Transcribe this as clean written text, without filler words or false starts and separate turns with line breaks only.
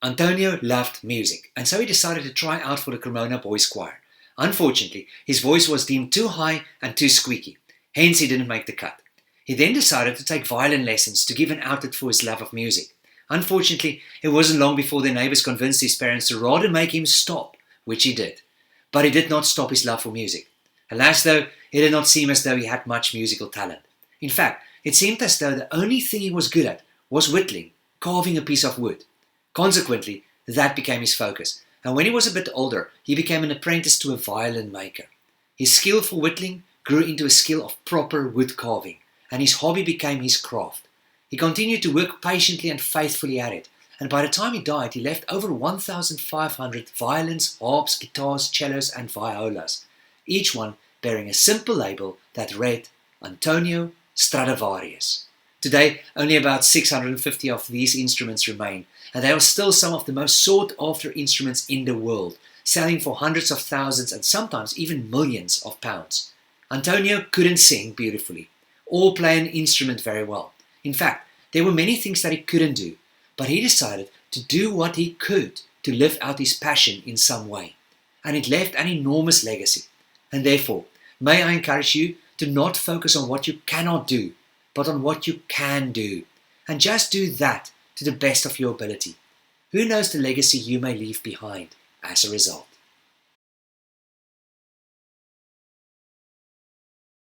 Antonio loved music, and so he decided to try out for the Cremona Boys Choir. Unfortunately, his voice was deemed too high and too squeaky, hence he didn't make the cut. He then decided to take violin lessons to give an outlet for his love of music. Unfortunately, it wasn't long before the neighbors convinced his parents to rather make him stop, which he did. But it did not stop his love for music. Alas though, it did not seem as though he had much musical talent. In fact, it seemed as though the only thing he was good at was whittling, carving a piece of wood. Consequently, that became his focus, and when he was a bit older, he became an apprentice to a violin maker. His skill for whittling grew into a skill of proper wood carving, and his hobby became his craft. He continued to work patiently and faithfully at it, and by the time he died, he left over 1,500 violins, harps, guitars, cellos, and violas, each one bearing a simple label that read Antonio Stradivarius. Today, only about 650 of these instruments remain, and they are still some of the most sought-after instruments in the world, selling for hundreds of thousands and sometimes even millions of pounds. Antonio couldn't sing beautifully, or play an instrument very well. In fact, there were many things that he couldn't do, but he decided to do what he could to live out his passion in some way. And it left an enormous legacy. And therefore, may I encourage you to not focus on what you cannot do, but on what you can do. And just do that to the best of your ability. Who knows the legacy you may leave behind as a result?